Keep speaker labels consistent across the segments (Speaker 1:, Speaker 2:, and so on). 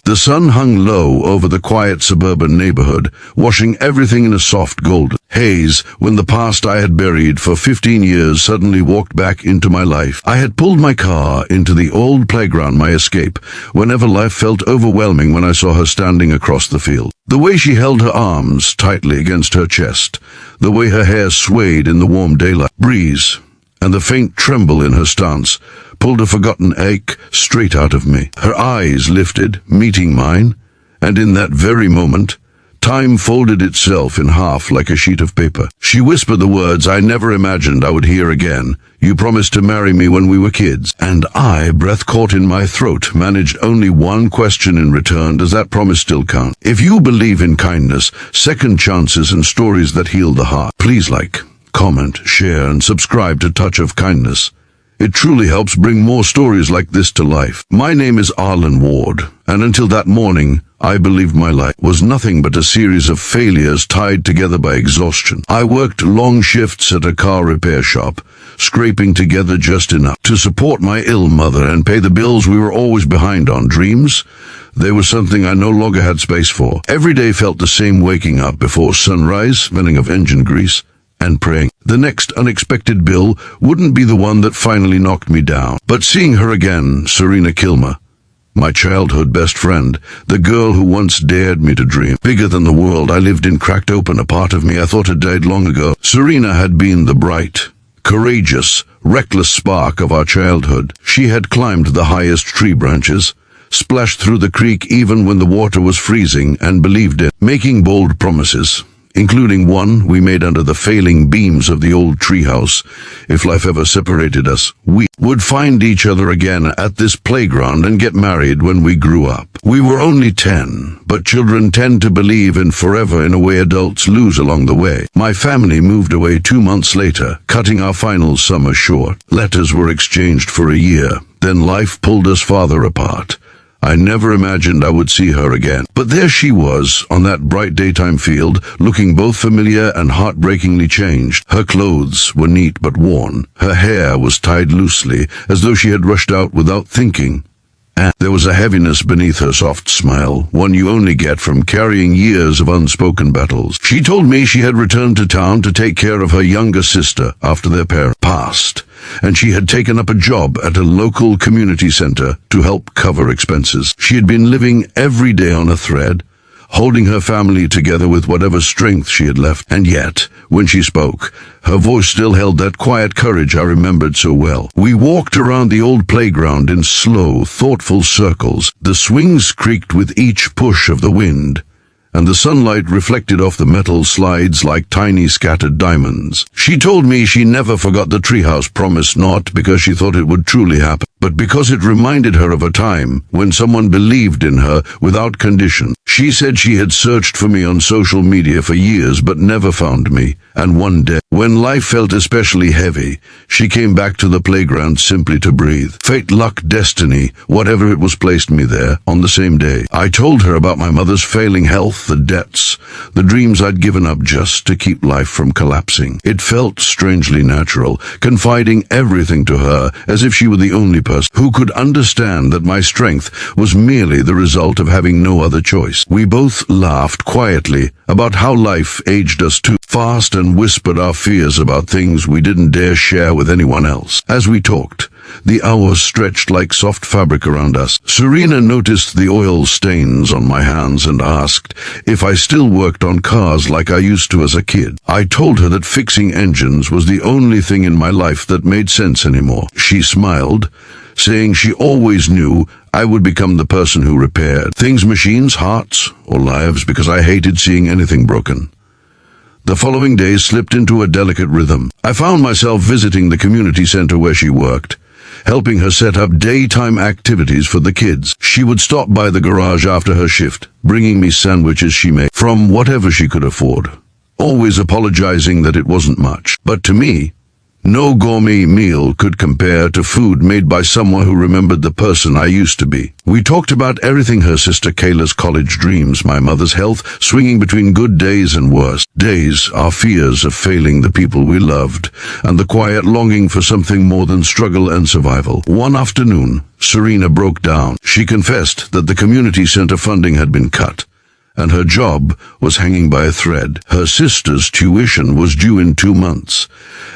Speaker 1: The sun hung low over the quiet suburban neighborhood, washing everything in a soft golden haze when the past I had buried for 15 years suddenly walked back into my life. I had pulled my car into the old playground, my escape, whenever life felt overwhelming, when I saw her standing across the field. The way she held her arms tightly against her chest, the way her hair swayed in the warm daylight breeze, and the faint tremble in her stance pulled a forgotten ache straight out of me. Her eyes lifted, meeting mine, and in that very moment, time folded itself in half like a sheet of paper. She whispered the words I never imagined I would hear again. "You promised to marry me when we were kids." And I, breath caught in my throat, managed only one question in return: does that promise still count? If you believe in kindness, second chances, and stories that heal the heart, please like, comment, share, and subscribe to Touch of Kindness. It truly helps bring more stories like this to life. My name is Arlen Ward, and until that morning, I believed my life was nothing but a series of failures tied together by exhaustion. I worked long shifts at a car repair shop, scraping together just enough to support my ill mother and pay the bills we were always behind on. Dreams? They were something I no longer had space for. Every day felt the same: waking up before sunrise, smelling of engine grease, and praying the next unexpected bill wouldn't be the one that finally knocked me down. But seeing her again, Serena Kilmer, my childhood best friend, the girl who once dared me to dream bigger than the world I lived in, cracked open a part of me I thought had died long ago. Serena had been the bright, courageous, reckless spark of our childhood. She had climbed the highest tree branches, splashed through the creek even when the water was freezing, and believed in making bold promises, including one we made under the failing beams of the old treehouse. If life ever separated us, we would find each other again at this playground and get married when we grew up. We were only 10, but children tend to believe in forever in a way adults lose along the way. My family moved away 2 months later, cutting our final summer short. Letters were exchanged for a year. Then life pulled us farther apart. I never imagined I would see her again. But there she was, on that bright daytime field, looking both familiar and heartbreakingly changed. Her clothes were neat but worn. Her hair was tied loosely, as though she had rushed out without thinking. And there was a heaviness beneath her soft smile, one you only get from carrying years of unspoken battles. She told me she had returned to town to take care of her younger sister after their parents passed, and she had taken up a job at a local community center to help cover expenses. She had been living every day on a thread, holding her family together with whatever strength she had left. And yet, when she spoke, her voice still held that quiet courage I remembered so well. We walked around the old playground in slow, thoughtful circles. The swings creaked with each push of the wind, and the sunlight reflected off the metal slides like tiny scattered diamonds. She told me she never forgot the treehouse promise, not because she thought it would truly happen, but because it reminded her of a time when someone believed in her without condition. She said she had searched for me on social media for years but never found me, and one day, when life felt especially heavy, she came back to the playground simply to breathe. Fate, luck, destiny, whatever it was, placed me there on the same day. I told her about my mother's failing health, the debts, the dreams I'd given up just to keep life from collapsing. It felt strangely natural, confiding everything to her as if she were the only person who could understand that my strength was merely the result of having no other choice. We both laughed quietly about how life aged us too fast and whispered our fears about things we didn't dare share with anyone else. As we talked, the hours stretched like soft fabric around us. Serena noticed the oil stains on my hands and asked if I still worked on cars like I used to as a kid. I told her that fixing engines was the only thing in my life that made sense anymore. She smiled, saying she always knew I would become the person who repaired things, machines, hearts, or lives, because I hated seeing anything broken. The following days slipped into a delicate rhythm. I found myself visiting the community center where she worked, helping her set up daytime activities for the kids. She would stop by the garage after her shift, bringing me sandwiches she made from whatever she could afford, always apologizing that it wasn't much. But to me, No gourmet meal could compare to food made by someone who remembered the person I used to be. We talked about everything: her sister Kayla's college dreams, my mother's health, swinging between good days and worse days, our fears of failing the people we loved, and the quiet longing for something more than struggle and survival. One afternoon, Serena broke down. She confessed that the community center funding had been cut, and her job was hanging by a thread. Her sister's tuition was due in 2 months,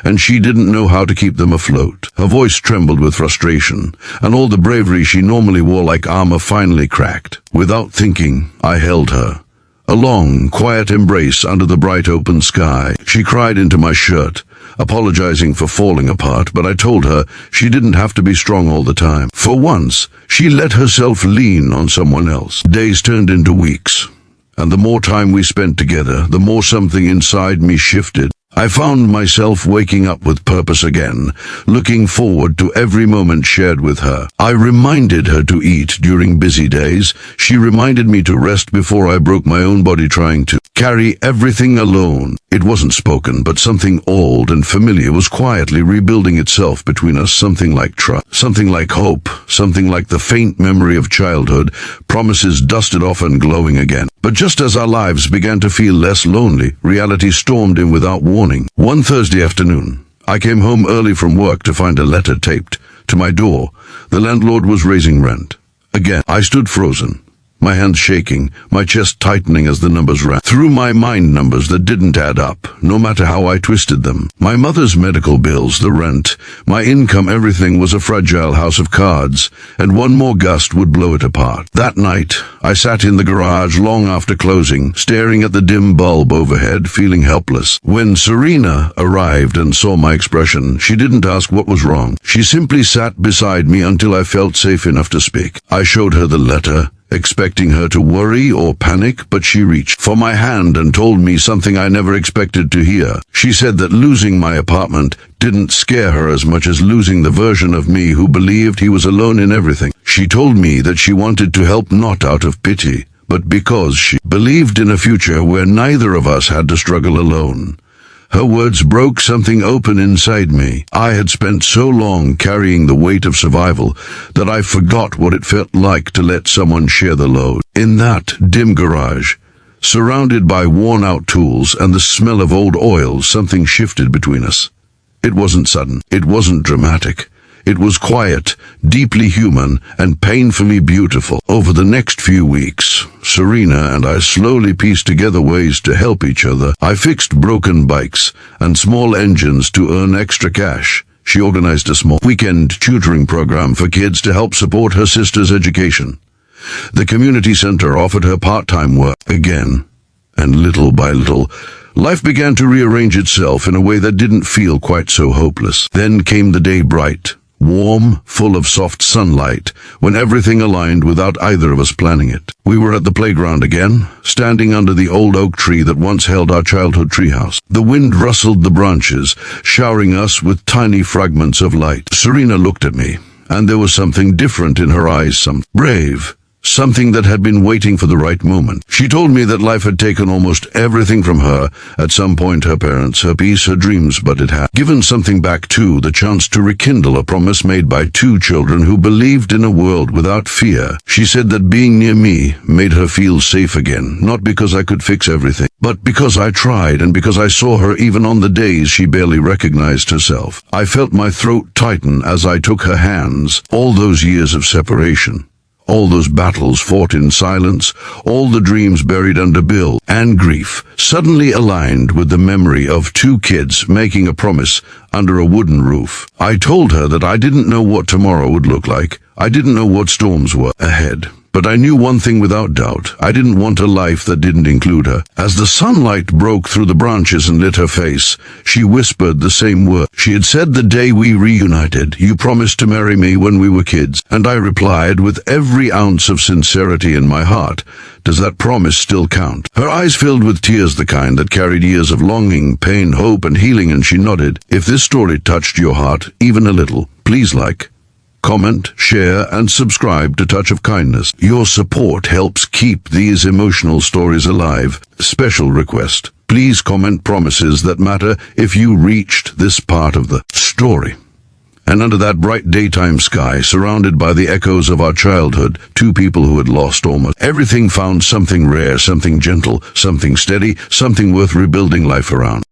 Speaker 1: and she didn't know how to keep them afloat. Her voice trembled with frustration, and all the bravery she normally wore like armor finally cracked. Without thinking, I held her. A long, quiet embrace under the bright open sky. She cried into my shirt, apologizing for falling apart, but I told her she didn't have to be strong all the time. For once, she let herself lean on someone else. Days turned into weeks, and the more time we spent together, the more something inside me shifted. I found myself waking up with purpose again, looking forward to every moment shared with her. I reminded her to eat during busy days. She reminded me to rest before I broke my own body trying to carry everything alone. It wasn't spoken, but something old and familiar was quietly rebuilding itself between us, something like trust, something like hope, something like the faint memory of childhood, promises dusted off and glowing again. But just as our lives began to feel less lonely, reality stormed in without warning. One Thursday afternoon, I came home early from work to find a letter taped to my door. The landlord was raising rent. Again, I stood frozen, my hands shaking, my chest tightening as the numbers ran through my mind, numbers that didn't add up, no matter how I twisted them. My mother's medical bills, the rent, my income, everything was a fragile house of cards, and one more gust would blow it apart. That night, I sat in the garage long after closing, staring at the dim bulb overhead, feeling helpless. When Serena arrived and saw my expression, she didn't ask what was wrong. She simply sat beside me until I felt safe enough to speak. I showed her the letter, expecting her to worry or panic, but she reached for my hand and told me something I never expected to hear. She said that losing my apartment didn't scare her as much as losing the version of me who believed he was alone in everything. She told me that she wanted to help not out of pity, but because she believed in a future where neither of us had to struggle alone. Her words broke something open inside me. I had spent so long carrying the weight of survival that I forgot what it felt like to let someone share the load. In that dim garage, surrounded by worn-out tools and the smell of old oil, something shifted between us. It wasn't sudden. It wasn't dramatic. It was quiet, deeply human, and painfully beautiful. Over the next few weeks, Serena and I slowly pieced together ways to help each other. I fixed broken bikes and small engines to earn extra cash. She organized a small weekend tutoring program for kids to help support her sister's education. The community center offered her part-time work again, and little by little, life began to rearrange itself in a way that didn't feel quite so hopeless. Then came the day, bright, warm, full of soft sunlight, when everything aligned without either of us planning it. We were at the playground again, standing under the old oak tree that once held our childhood treehouse. The wind rustled the branches, showering us with tiny fragments of light. Serena looked at me, and there was something different in her eyes, some brave, something that had been waiting for the right moment. She told me that life had taken almost everything from her. At some point, her parents, her peace, her dreams, but it had given something back too, the chance to rekindle a promise made by two children who believed in a world without fear. She said that being near me made her feel safe again, not because I could fix everything, but because I tried, and because I saw her even on the days she barely recognized herself. I felt my throat tighten as I took her hands. All those years of separation, all those battles fought in silence, all the dreams buried under bill and grief, suddenly aligned with the memory of two kids making a promise under a wooden roof. I told her that I didn't know what tomorrow would look like. I didn't know what storms were ahead. But I knew one thing without doubt. I didn't want a life that didn't include her. As the sunlight broke through the branches and lit her face, she whispered the same word. She had said the day we reunited, "You promised to marry me when we were kids." And I replied with every ounce of sincerity in my heart, "Does that promise still count?" Her eyes filled with tears, the kind that carried years of longing, pain, hope, and healing, and she nodded. "If this story touched your heart even a little, please like, comment, share, and subscribe to Touch of Kindness. Your support helps keep these emotional stories alive. Special request. Please comment promises that matter if you reached this part of the story. And under that bright daytime sky, surrounded by the echoes of our childhood, two people who had lost almost everything found something rare, something gentle, something steady, something worth rebuilding life around.